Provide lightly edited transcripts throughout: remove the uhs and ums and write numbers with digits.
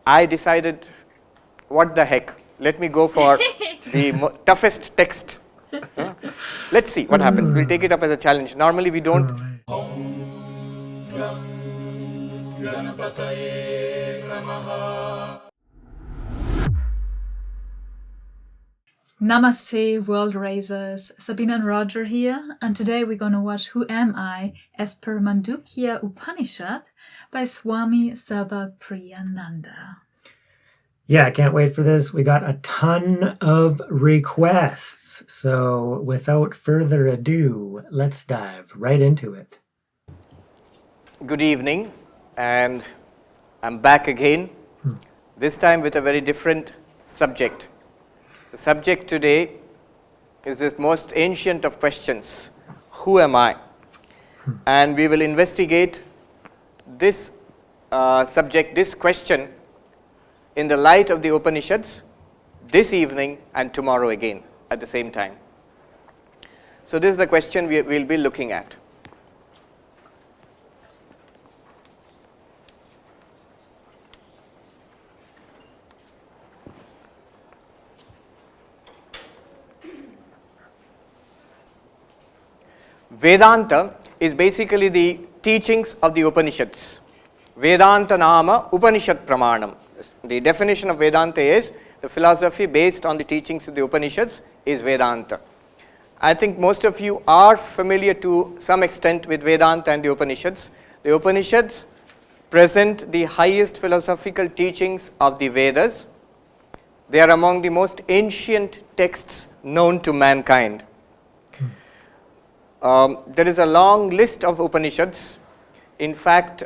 I decided, what the heck, let me go for the toughest text. Let's see what happens. We'll take it up as a challenge. Normally we don't. Namaste, world raisers. Sabine and Roger here, and today we're going to watch Who Am I as per Mandukya Upanishad by Swami Sarvapriyananda. Yeah, I can't wait for this. We got a ton of requests. So without further ado, let's dive right into it. Good evening, and I'm back again, this time with a very different subject. The subject today is this most ancient of questions, who am I? And we will investigate this subject, this question, in the light of the Upanishads this evening and tomorrow again at the same time. So this is the question we will be looking at. Vedanta is basically the teachings of the Upanishads. Vedanta nama Upanishad pramanam. The definition of Vedanta is the philosophy based on the teachings of the Upanishads is Vedanta. I think most of you are familiar to some extent with Vedanta and the Upanishads. The Upanishads present the highest philosophical teachings of the Vedas. They are among the most ancient texts known to mankind. There is a long list of Upanishads. In fact,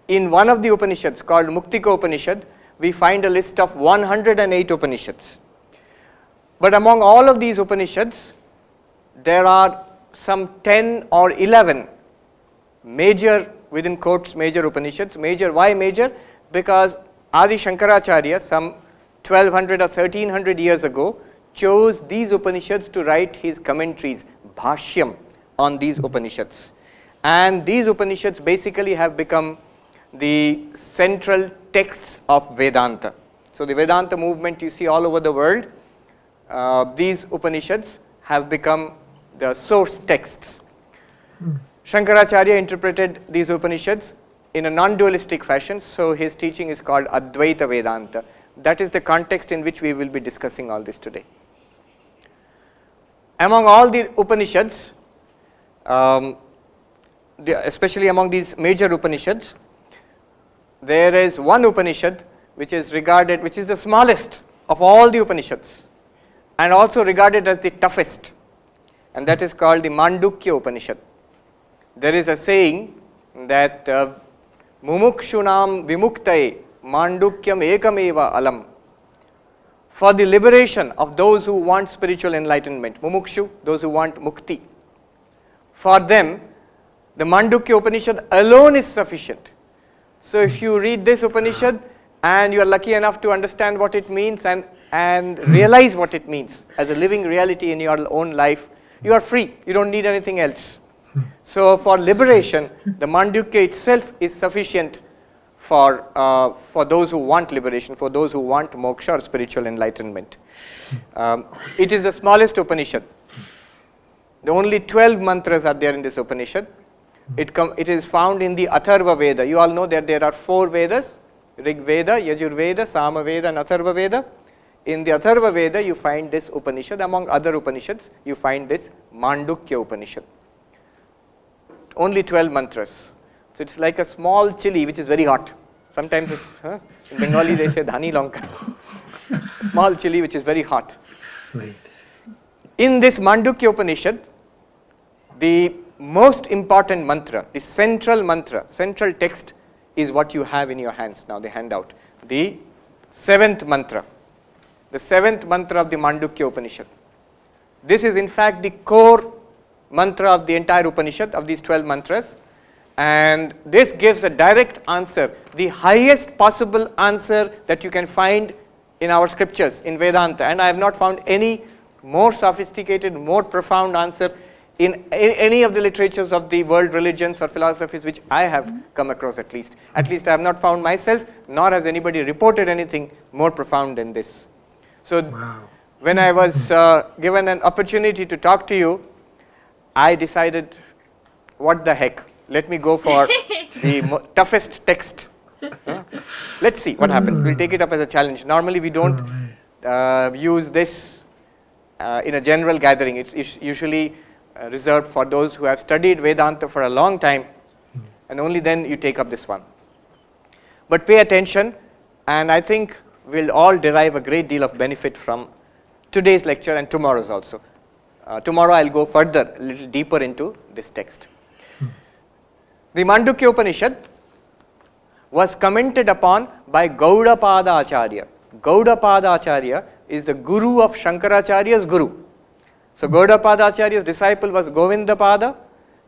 in one of the Upanishads called Muktikā Upanishad, we find a list of 108 Upanishads. But among all of these Upanishads, there are some 10 or 11 major, within quotes, major Upanishads. Major, why major? Because Adi Shankaracharya, some 1200 or 1300 years ago, chose these Upanishads to write his commentaries, Bhashyam, on these Upanishads. And these Upanishads basically have become the central texts of Vedanta. So the Vedanta movement you see all over the world, these Upanishads have become the source texts. Shankaracharya interpreted these Upanishads in a non-dualistic fashion, so his teaching is called Advaita Vedanta. That is the context in which we will be discussing all this today. Among all the Upanishads, especially among these major Upanishads, there is one Upanishad which is regarded, which is the smallest of all the Upanishads and also regarded as the toughest, and that is called the Māṇḍūkya Upanishad. There is a saying that Mumukshunam Vimuktaye Māṇḍūkyam ēkameva alam. For the liberation of those who want spiritual enlightenment, Mumukshu, those who want mukti, for them, the Mandukya Upanishad alone is sufficient. So if you read this Upanishad and you are lucky enough to understand what it means and realize what it means as a living reality in your own life, you are free. You don't need anything else. So for liberation, the Mandukya itself is sufficient for those who want liberation, for those who want moksha or spiritual enlightenment. It is the smallest Upanishad. The only 12 mantras are there in this Upanishad. It is found in the Atharvaveda. You all know that there are 4 Vedas, Rig Veda, Yajurveda, Samaveda and Atharvaveda. In the Atharvaveda you find this Upanishad. Among other Upanishads you find this Māṇḍūkya Upanishad. Only 12 mantras. So it's like a small chili which is very hot. Sometimes in Bengali they say dhani lonka. Small chili which is very hot. Sweet. In this Mandukya Upanishad, the most important mantra, the central text is what you have in your hands now, the handout. The 7th mantra. The 7th mantra of the Mandukya Upanishad. This is in fact the core mantra of the entire Upanishad, of these 12 mantras. And this gives a direct answer, the highest possible answer that you can find in our scriptures, in Vedanta. And I have not found any more sophisticated, more profound answer in any of the literatures of the world religions or philosophies which I have come across at least. At least I have not found myself nor has anybody reported anything more profound than this. So Wow. when I was given an opportunity to talk to you, I decided, what the heck, let me go for the toughest text. Let's see what happens. We'll take it up as a challenge. Normally we don't use this in a general gathering. It's usually reserved for those who have studied Vedanta for a long time, and only then you take up this one. But pay attention, and I think we'll all derive a great deal of benefit from today's lecture and tomorrow's also. Tomorrow I'll go further, a little deeper into this text. The Mandukya Upanishad was commented upon by Gaudapada Acharya. Gaudapada Acharya is the guru of Shankaracharya's guru. So Gaudapada Acharya's disciple was Govindapada,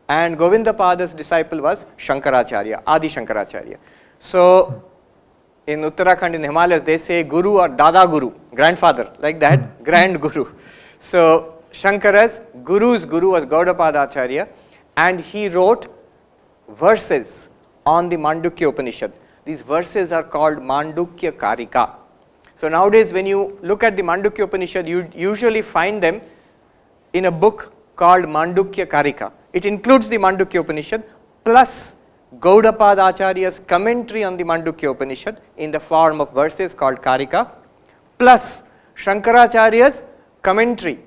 and Govindapada's disciple was Shankaracharya, Adi Shankaracharya. So in Uttarakhand, in Himalayas, they say guru or dada guru, grandfather, like that, grand guru. So Shankara's guru's guru was Gaudapada Acharya, and he wrote verses on the Mandukya Upanishad. These verses are called Mandukya Karika. So nowadays when you look at the Mandukya Upanishad, you usually find them in a book called Mandukya Karika. It includes the Mandukya Upanishad plus Gaudapada Acharya's commentary on the Mandukya Upanishad in the form of verses called Karika, plus Shankaracharya's commentary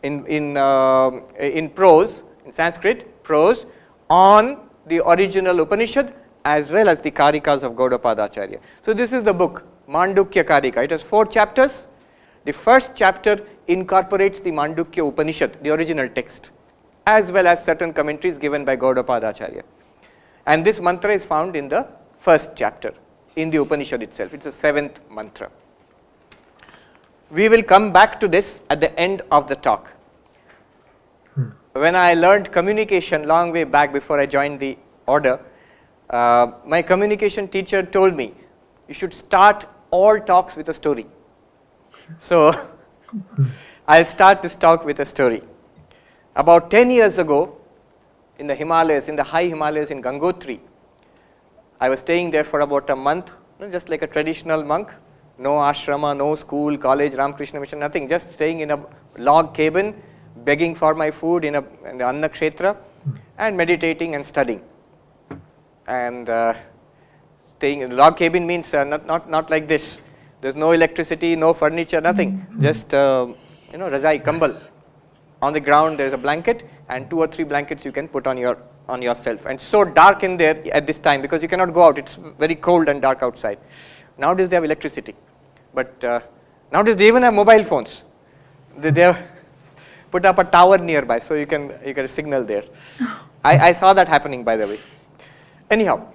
in prose, in Sanskrit, prose, on the original Upanishad as well as the Karikas of Gaudapada Acharya. So this is the book, Mandukya Karika. It has 4 chapters. The first chapter incorporates the Mandukya Upanishad, the original text, as well as certain commentaries given by Gaudapada Acharya. And this mantra is found in the first chapter, in the Upanishad itself. It's the 7th mantra. We will come back to this at the end of the talk. When I learned communication long way back before I joined the order, my communication teacher told me, you should start all talks with a story. So I'll start this talk with a story. About 10 years ago, in the Himalayas, in the high Himalayas in Gangotri, I was staying there for about a month, just like a traditional monk, no ashrama, no school, college, Ramakrishna Mission, nothing, just staying in a log cabin, begging for my food in the Anna Kshetra, and meditating and studying. And staying in the log cabin means not like this. There's no electricity, no furniture, nothing. Just rajai, kambal. On the ground there's a blanket, and 2 or 3 blankets you can put on yourself. And so dark in there at this time because you cannot go out. It's very cold and dark outside. Nowadays they have electricity, but nowadays they even have mobile phones. They have put up a tower nearby, so you can signal there. I saw that happening, by the way. Anyhow,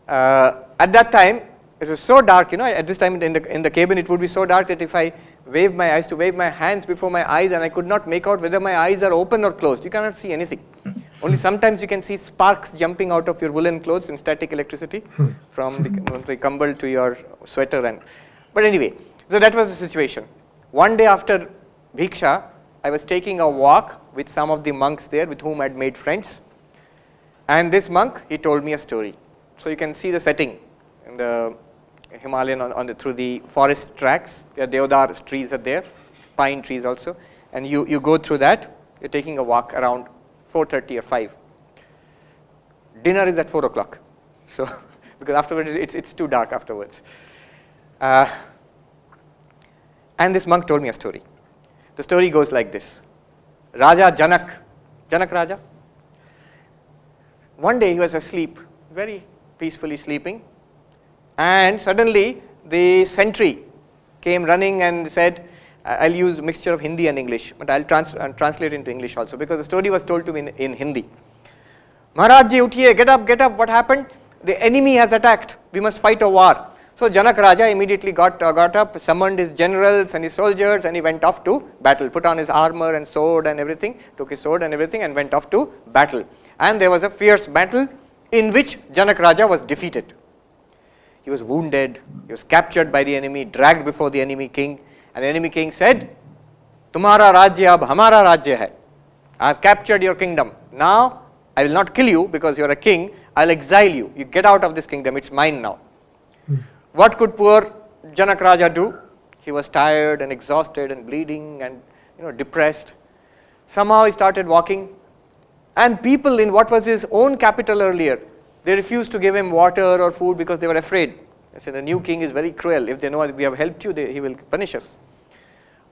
at that time it was so dark. At this time in the cabin it would be so dark that if I wave my hands before my eyes, and I could not make out whether my eyes are open or closed. You cannot see anything. Only sometimes you can see sparks jumping out of your woolen clothes in static electricity from the kambal to your sweater. But anyway, so that was the situation. One day after Bhiksha, I was taking a walk with some of the monks there with whom I had made friends. And this monk, he told me a story. So you can see the setting in the Himalayan through the forest tracks. Deoghar trees are there, pine trees also. And you go through that, you're taking a walk around 4:30 or 5. Dinner is at 4 o'clock. So, because afterwards it's too dark afterwards. And this monk told me a story. The story goes like this. Raja Janak Raja. One day he was asleep, very peacefully sleeping, and suddenly the sentry came running and said, I'll use a mixture of Hindi and English, but I'll translate into English also, because the story was told to me in Hindi. Maharaj ji, uthiye, get up, what happened? The enemy has attacked, we must fight a war. So Janak Raja immediately got up, summoned his generals and his soldiers, and he went off to battle, put on his armor and sword and everything, took his sword and everything, and went off to battle. And there was a fierce battle in which Janak Raja was defeated. He was wounded, he was captured by the enemy, dragged before the enemy king, and the enemy king said, Tumhara rajya ab hamara rajya hai. I have captured your kingdom. Now I will not kill you because you are a king, I will exile you. You get out of this kingdom, it's mine now. what could poor Janak Raja do? He was tired and exhausted and bleeding and depressed. Somehow he started walking, and people in what was his own capital earlier, they refused to give him water or food because they were afraid. They said, the new king is very cruel. If they know we have helped you, he will punish us.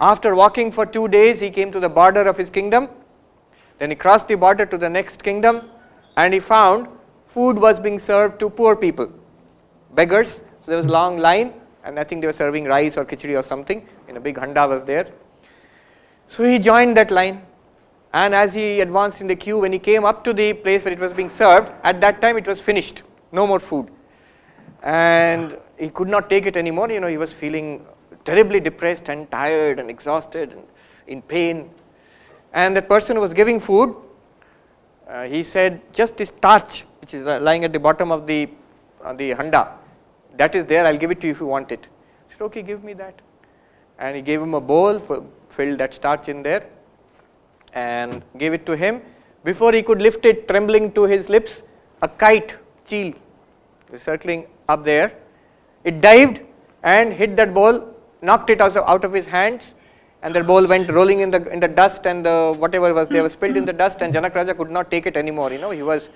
After walking for 2 days, he came to the border of his kingdom. Then he crossed the border to the next kingdom, and he found food was being served to poor people, beggars. So there was a long line, and I think they were serving rice or khichdi or something, and a big handa was there. So he joined that line, and as he advanced in the queue, when he came up to the place where it was being served, at that time it was finished, no more food. And he could not take it anymore, he was feeling terribly depressed and tired and exhausted and in pain. And that person who was giving food, he said, just this torch which is lying at the bottom of the handa, that is there, I'll give it to you if you want it. He said, okay, give me that. And he gave him a bowl, filled that starch in there and gave it to him. Before he could lift it, trembling to his lips, a kite, cheel, was circling up there. It dived and hit that bowl, knocked it out of his hands, and that bowl went rolling in the dust, and whatever was there was spilled in the dust, and Janak Raja could not take it anymore. He was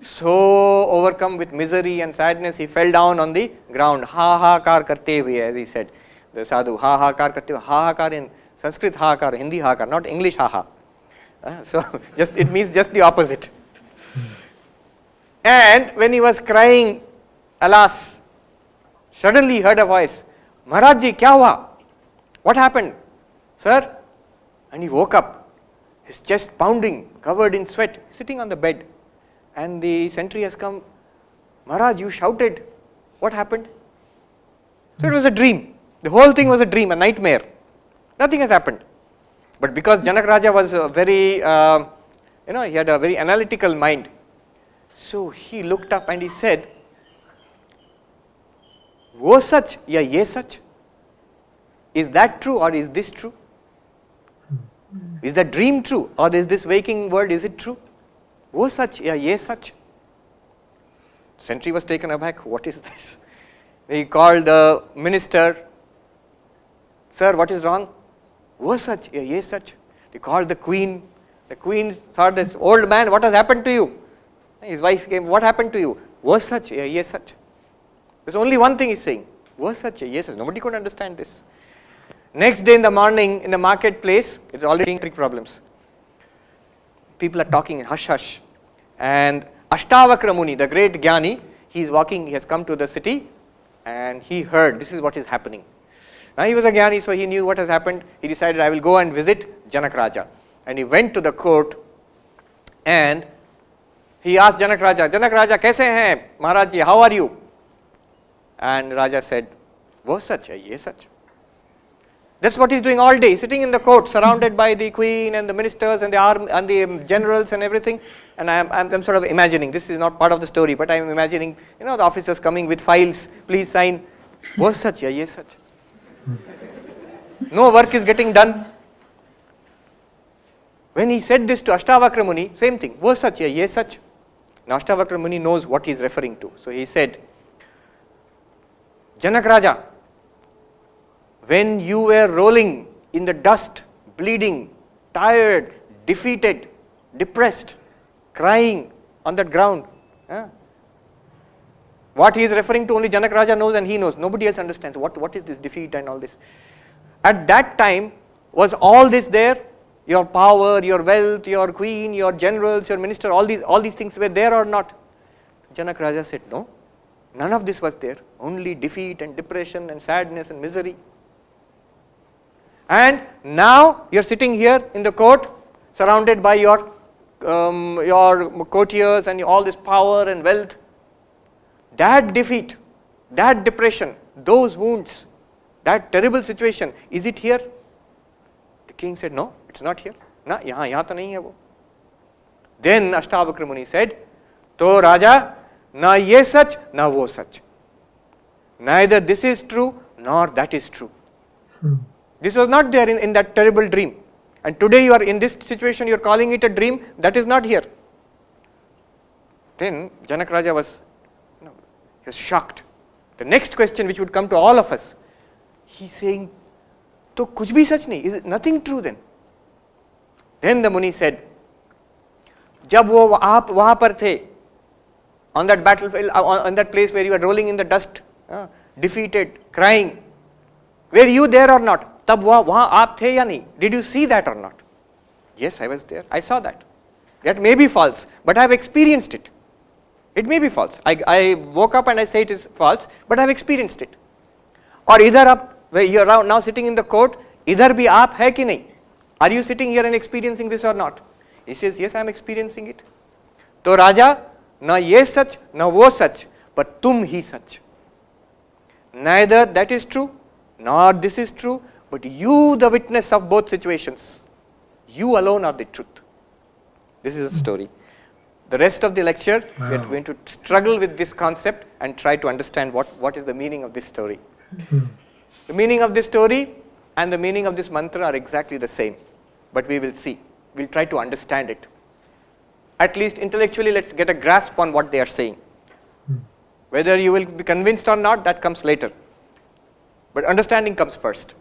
so overcome with misery and sadness, he fell down on the ground. Ha ha kar karte hue, as he said. The sadhu, ha ha kar karte hue. Ha ha kar in Sanskrit, ha kar, Hindi ha kar, not English ha ha. So it means just the opposite. And when he was crying, alas, suddenly he heard a voice, Maharaj ji, kya hua? What happened, sir? And he woke up, his chest pounding, covered in sweat, sitting on the bed. And the sentry has come, Maharaj, you shouted, what happened? So it was a dream. The whole thing was a dream, a nightmare. Nothing has happened. But because Janak Raja was very, he had a very analytical mind. So he looked up and he said, wo sach ya ye sach? Is that true or is this true? Is that dream true or is this waking world, is it true? Wo sach ya ye sach? Sentry was taken aback. What is this? He called the minister. Sir, what is wrong? Wo sach ya ye sach? They called the queen. The queen thought, this old man, what has happened to you? His wife came, what happened to you? Wo sach ya ye sach? There's only one thing he's saying. Wo sach ya ye sach? Nobody could understand this. Next day in the morning, in the marketplace, it's already problems. People are talking in hush hush. And Ashtavakra Muni, the great Jnani, he's walking, he has come to the city, and he heard this is what is happening. Now he was a Jnani, so he knew what has happened. He decided, I will go and visit Janak Raja. And he went to the court, and he asked Janak Raja, kaise hain? Maharaj ji, how are you? And Raja said, wo sach hai, ye sach. That's what he's doing all day, sitting in the court, surrounded by the queen and the ministers and the army and the generals and everything. And I'm sort of imagining, this is not part of the story, but I'm imagining, the officers coming with files, please sign, wo sach ya ye sach. No work is getting done. When he said this to Ashtavakra Muni, same thing, wo sach ya ye sach. Now Ashtavakra Muni knows what he's referring to. So he said, Janak Raja, when you were rolling in the dust, bleeding, tired, defeated, depressed, crying on that ground, what he is referring to only Janak Raja knows and he knows. Nobody else understands. What is this defeat and all this? At that time, was all this there? Your power, your wealth, your queen, your generals, your minister, all these things were there or not? Janak Raja said, no, none of this was there. Only defeat and depression and sadness and misery. And now you're sitting here in the court, surrounded by your courtiers and all this power and wealth. That defeat, that depression, those wounds, that terrible situation, is it here? The king said, no, it's not here. Na, yahan to nahi hai wo. Then Ashtavakra Muni said, to Raja, na ye sach, na wo sach. Neither this is true, nor that is true. This was not there in that terrible dream. And today you are in this situation, you are calling it a dream, that is not here. Then Janak Raja was shocked. The next question which would come to all of us, he's saying, तो कुछ भी सच नहीं, is it nothing true then? Then the Muni said, जब वो आप वहाँ पर थे, on that battlefield, on that place where you were rolling in the dust, defeated, crying, were you there or not? तब वहाँ आप थे या नहीं? Did you see that or not? Yes, I was there. I saw that. That may be false, but I have experienced it. It may be false. I woke up and I say it is false, but I have experienced it. Or इधर आप, where you are now sitting in the court, इधर भी आप है कि नहीं? Are you sitting here and experiencing this or not? He says, yes, I am experiencing it. तो राजा, न ये सच, न वो सच, but तुम ही सच. Neither that is true, nor this is true, but you the witness of both situations. You alone are the truth. This is a story. The rest of the lecture, we are going to struggle with this concept and try to understand what is the meaning of this story. The meaning of this story and the meaning of this mantra are exactly the same, but we will see. We will try to understand it. At least intellectually, let's get a grasp on what they are saying. Whether you will be convinced or not, that comes later. But understanding comes first.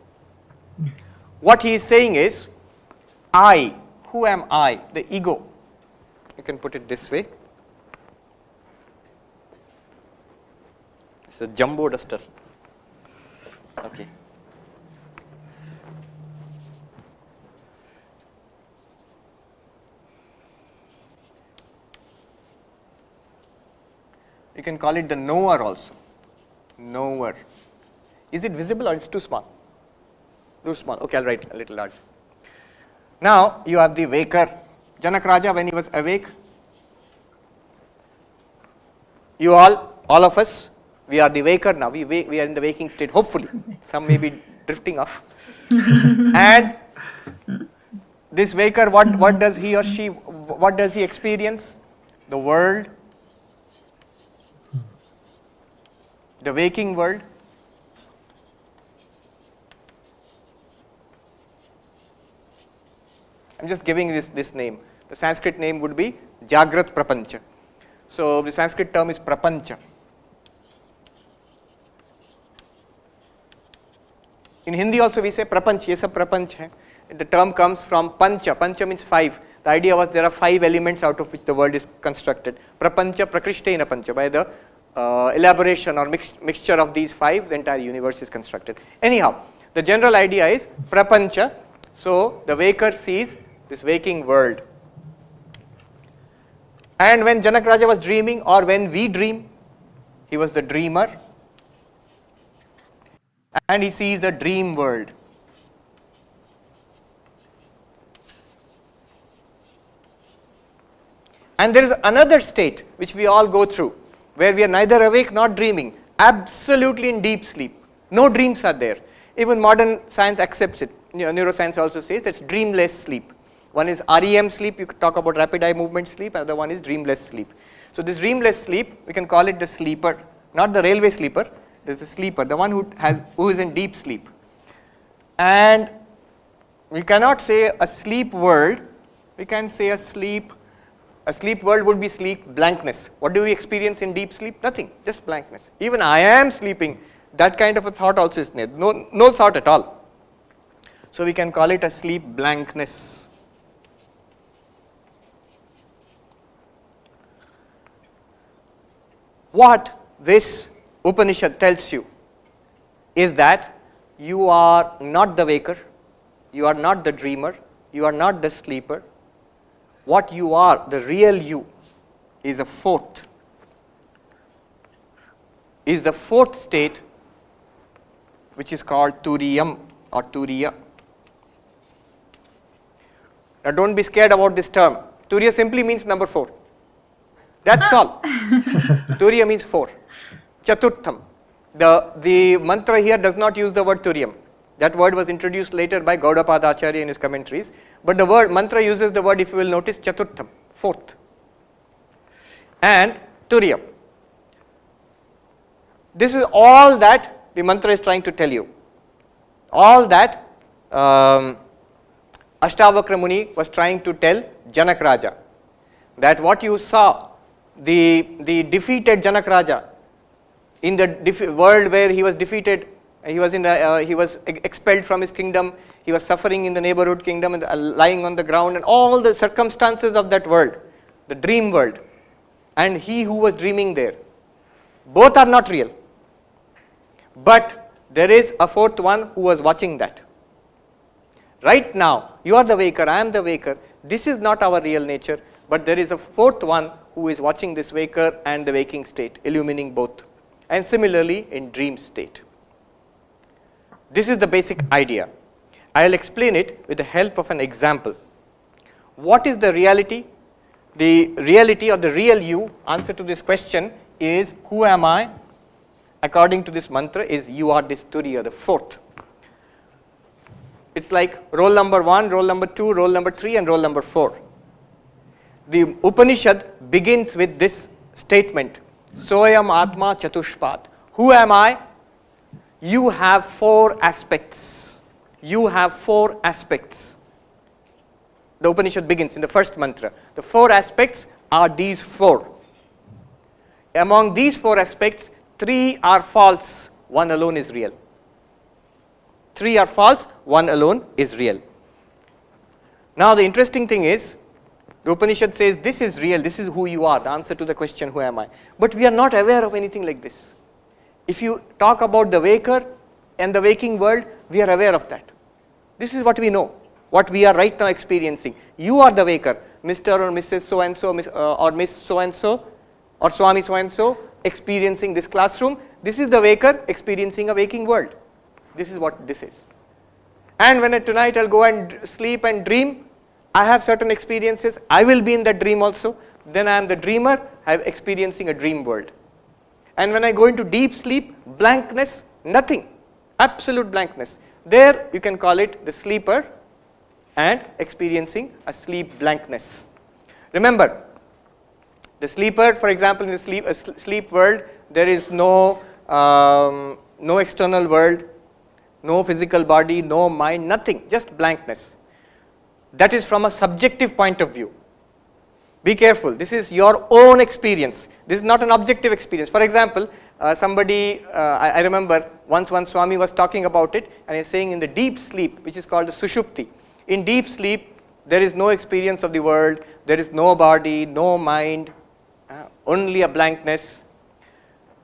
What he is saying is, I, who am I? The ego. You can put it this way. It's a jumbo duster. Okay. You can call it the knower also. Knower. Is it visible or it's too small? Too small. Okay, I'll write a little large. Now you have the waker. Janak Raja, when he was awake, you all of us, we are the waker now. We are in the waking state, hopefully. Some may be drifting off. And this waker, what does he or she, what does he experience? The world, the waking world. I'm just giving this name. The Sanskrit name would be Jagrat Prapancha. So the Sanskrit term is Prapancha. In Hindi also we say Prapanch, ye sab Prapanch hai. The term comes from Pancha. Pancha means 5. The idea was there are 5 elements out of which the world is constructed. Prapancha Prakrishtena Pancha. By the elaboration or mixture of these 5, the entire universe is constructed. Anyhow, the general idea is Prapancha. So the waker sees this waking world. And when Janak Raja was dreaming, or when we dream, he was the dreamer. And he sees a dream world. And there is another state which we all go through, where we are neither awake nor dreaming, absolutely in deep sleep. No dreams are there. Even modern science accepts it. Neuroscience also says that's dreamless sleep. One is REM sleep, you could talk about rapid eye movement sleep, another one is dreamless sleep. So this dreamless sleep, we can call it the sleeper, not the railway sleeper, there's a sleeper, the one who is in deep sleep. And we cannot say a sleep world, we can say a sleep world would be sleep blankness. What do we experience in deep sleep? Nothing, just blankness. Even I am sleeping, that kind of a thought also is there, no thought at all. So we can call it a sleep blankness. What this Upanishad tells you is that you are not the waker, you are not the dreamer, you are not the sleeper. What you are, the real you, is the fourth state, which is called Turiyam or Turiya. Now don't be scared about this term. Turiya simply means number 4. That's all. Turiya means 4. Chaturtham. The mantra here does not use the word Turiyam. That word was introduced later by Gaudapada Acharya in his commentaries. But the word mantra uses the word, if you will notice, Chaturtham, 4th. And Turiyam. This is all that the mantra is trying to tell you. All that Ashtavakra Muni was trying to tell Janak Raja. That what you saw, the defeated Janak Raja, in the world where he was defeated, he was expelled from his kingdom, he was suffering in the neighborhood kingdom and lying on the ground, and all the circumstances of that world, the dream world, and he who was dreaming there. Both are not real. But there is a fourth one who was watching that. Right now, you are the waker, I am the waker. This is not our real nature, but there is a fourth one who is watching this waker and the waking state, illumining both. And similarly in dream state. This is the basic idea. I will explain it with the help of an example. What is the reality? The reality or the real you, answer to this question is, who am I? According to this mantra is, you are this Turiya, the fourth. It's like roll number 1, roll number 2, roll number 3 and roll number 4. The Upanishad begins with this statement, Soyam Atma Chatushpat. Who am I? You have 4 aspects. You have 4 aspects. The Upanishad begins in the first mantra. The 4 aspects are these 4. Among these 4 aspects, 3 are false, 1 alone is real. 3 are false, 1 alone is real. Now the interesting thing is, the Upanishad says this is real, this is who you are, the answer to the question who am I. But we are not aware of anything like this. If you talk about the waker and the waking world, we are aware of that. This is what we know, what we are right now experiencing. You are the waker, Mr. or Mrs. so-and-so or Miss so-and-so or Swami so-and-so experiencing this classroom. This is the waker experiencing a waking world. This is what this is. And when tonight I'll go and sleep and dream, I have certain experiences. I will be in that dream also. Then I am the dreamer, I am experiencing a dream world. And when I go into deep sleep, blankness, nothing, absolute blankness. There you can call it the sleeper and experiencing a sleep blankness. Remember, the sleeper, for example, in the sleep world, there is no external world, no physical body, no mind, nothing, just blankness. That is from a subjective point of view. Be careful, this is your own experience. This is not an objective experience. For example, I remember once one Swami was talking about it and he is saying in the deep sleep, which is called the Sushupti. In deep sleep, there is no experience of the world, there is no body, no mind, only a blankness.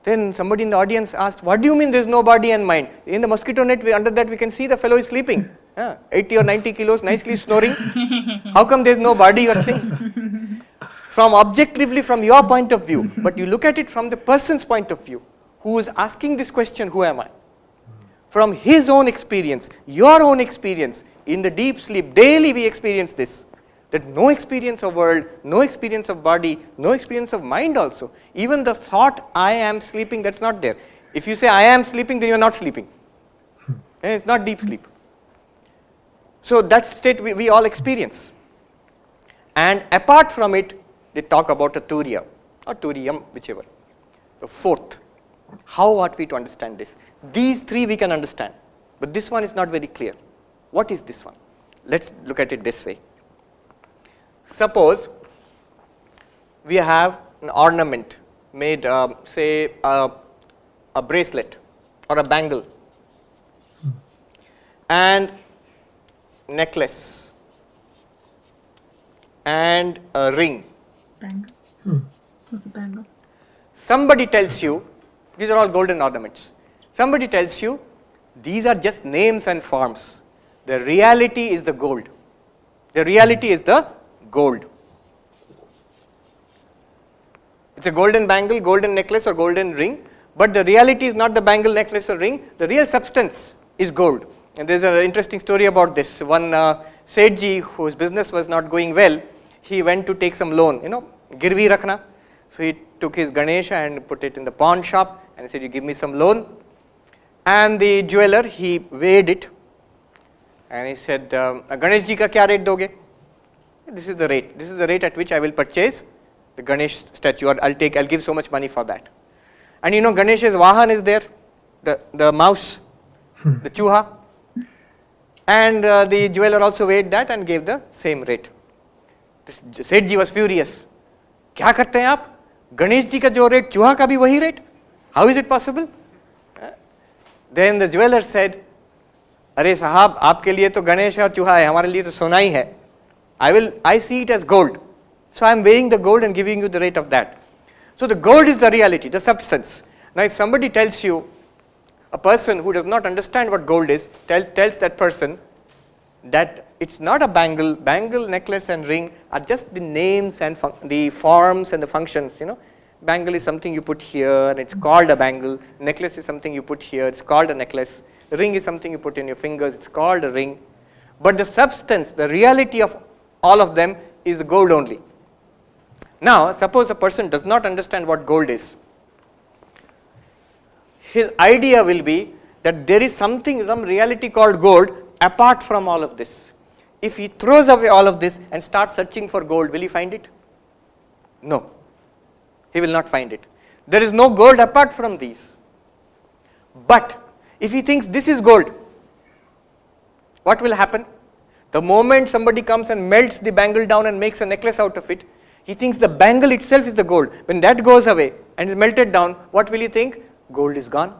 Then somebody in the audience asked, what do you mean there is no body and mind? In the mosquito net, under that we can see the fellow is sleeping. 80 or 90 kilos, nicely snoring. How come there is no body, you are saying? From objectively from your point of view, but you look at it from the person's point of view, who is asking this question, who am I? From his own experience, your own experience, in the deep sleep, daily we experience this. That no experience of world, no experience of body, no experience of mind also. Even the thought, I am sleeping, that's not there. If you say, I am sleeping, then you are not sleeping. It's not deep sleep. So that state we all experience. And apart from it, they talk about a Turiya or Turiyam, whichever. The fourth. How ought we to understand this? These 3 we can understand, but this one is not very clear. What is this one? Let's look at it this way. Suppose we have an ornament made, say, a bracelet or a bangle and necklace and a ring. Bangle? What's a bangle? Somebody tells you, these are all golden ornaments. Somebody tells you, these are just names and forms. The reality is the gold. The reality is the gold. It's a golden bangle, golden necklace or golden ring, but the reality is not the bangle, necklace or ring. The real substance is gold. And there's an interesting story about this. One 𝐒𝐩𝐞𝐚, whose business was not going well, he went to take some loan, girvi rakhna. So he took his Ganesha and put it in the pawn shop and he said, you give me some loan. And the jeweler, he weighed it and he said, Ganesh ji ka kya rate doge? This is the rate. This is the rate at which I will purchase the Ganesh statue, or I'll give so much money for that. And Ganesh's Vahan is there, the mouse, the chuha. And the jeweler also weighed that and gave the same rate. 𝐶ेठ ji was furious. क्या करते हैं आप? गणेश जी का जो rate, चूहा का भी वही rate? How is it possible? Then the jeweler said, अरे साहब आपके लिए तो गणेश और चूहा है, हमारे लिए तो सोना ही है. I see it as gold. So I am weighing the gold and giving you the rate of that. So the gold is the reality, the substance. Now if somebody tells you, a person who does not understand what gold is, tells that person that it's not a bangle, necklace and ring are just the names and the forms and the functions, Bangle is something you put here and it's called a bangle. Necklace is something you put here, it's called a necklace. Ring is something you put in your fingers, it's called a ring. But the substance, the reality of all of them is gold only. Now, suppose a person does not understand what gold is. His idea will be that there is some reality called gold apart from all of this. If he throws away all of this and starts searching for gold, will he find it? No. He will not find it. There is no gold apart from these. But if he thinks this is gold, what will happen? The moment somebody comes and melts the bangle down and makes a necklace out of it, he thinks the bangle itself is the gold. When that goes away and is melted down, what will he think? Gold is gone.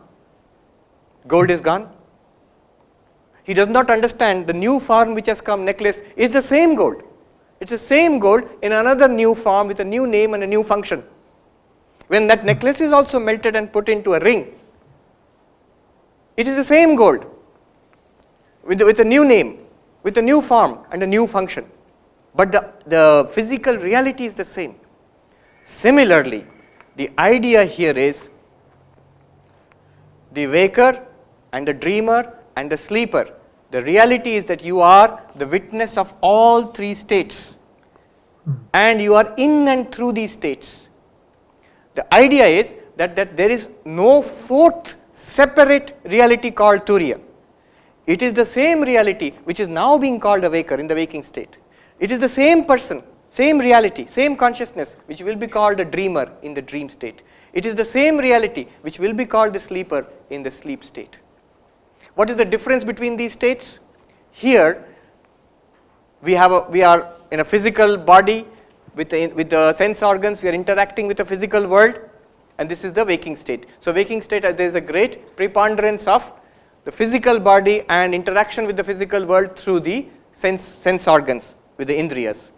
Gold is gone. He does not understand the new form which has come, necklace, is the same gold. It's the same gold in another new form with a new name and a new function. When that necklace is also melted and put into a ring, it is the same gold with a new name, with a new form and a new function. But the physical reality is the same. Similarly, the idea here is the waker and the dreamer and the sleeper. The reality is that you are the witness of all three states and you are in and through these states. The idea is that there is no fourth separate reality called Turiya. It is the same reality which is now being called a waker in the waking state. It is the same person, same reality, same consciousness which will be called a dreamer in the dream state. It is the same reality which will be called the sleeper in the sleep state. What is the difference between these states? Here we are in a physical body with the sense organs, we are interacting with the physical world, and this is the waking state. So waking state, there is a great preponderance of the physical body and interaction with the physical world through the sense organs, with the indriyas.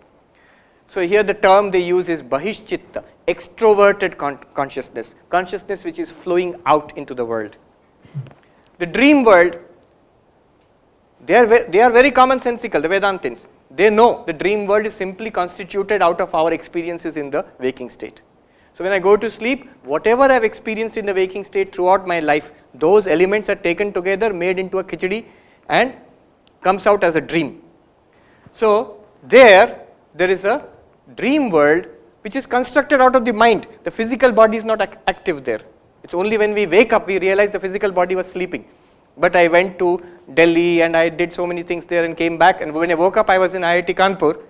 So here the term they use is bahishchitta, extroverted consciousness, consciousness which is flowing out into the world. The dream world, they are very commonsensical, the Vedantins. They know the dream world is simply constituted out of our experiences in the waking state. So when I go to sleep, whatever I have experienced in the waking state throughout my life, those elements are taken together, made into a 𝐾𝐻𝐸 and comes out as a dream. So there is a dream world which is constructed out of the mind. The physical body is not active there. It's only when we wake up we realize the physical body was sleeping. But I went to Delhi and I did so many things there and came back, and when I woke up I was in IIT Kanpur,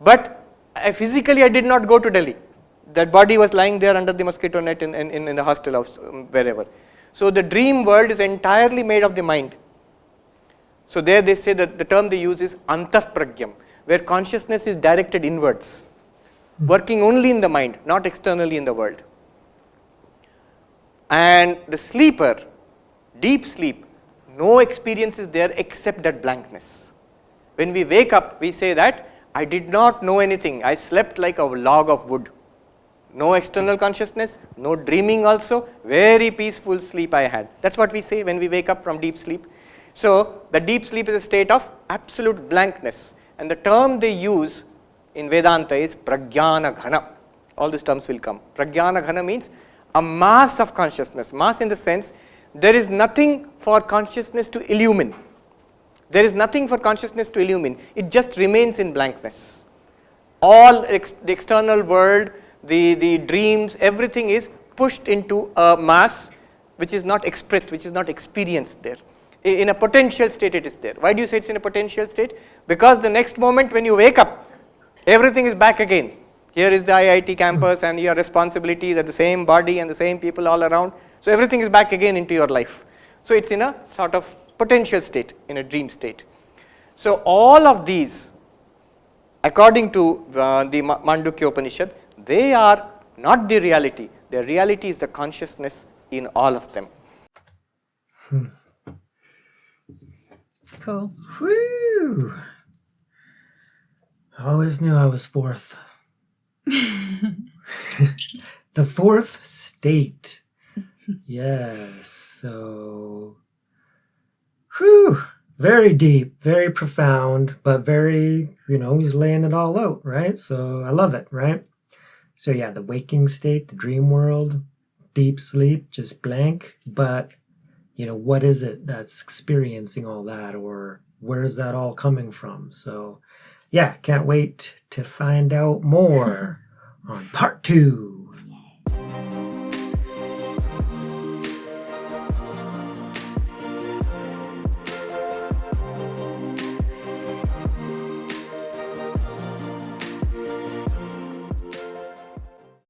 but physically I did not go to Delhi. That body was lying there under the mosquito net in the hostel house, wherever. So the dream world is entirely made of the mind. So there they say that the term they use is antah-pragyam, where consciousness is directed inwards, working only in the mind, not externally in the world. And the sleeper, deep sleep, no experience is there except that blankness. When we wake up, we say that I did not know anything, I slept like a log of wood. No external consciousness, no dreaming also, very peaceful sleep I had. That's what we say when we wake up from deep sleep. So the deep sleep is a state of absolute blankness, and the term they use in Vedanta is pragyana ghana. All these terms will come. Pragyana ghana means a mass of consciousness. Mass in the sense there is nothing for consciousness to illumine. There is nothing for consciousness to illumine. It just remains in blankness. All the external world, the dreams, everything is pushed into a mass which is not expressed, which is not experienced there. In a potential state it is there. Why do you say it's in a potential state? Because the next moment when you wake up, everything is back again. Here is the IIT campus and your responsibilities are the same body and the same people all around. So everything is back again into your life. So it's in a sort of potential state, in a dream state. So all of these, according to the Mandukya Upanishad, they are not the reality. The reality is the consciousness in all of them. Cool. Whew. I always knew I was fourth. The fourth state. Yes. So, whew. Very deep, very profound, but very, he's laying it all out, right? So I love it, right? So yeah, the waking state, the dream world, deep sleep, just blank. But, what is it that's experiencing all that, or where is that all coming from? So yeah, can't wait to find out more on part 2.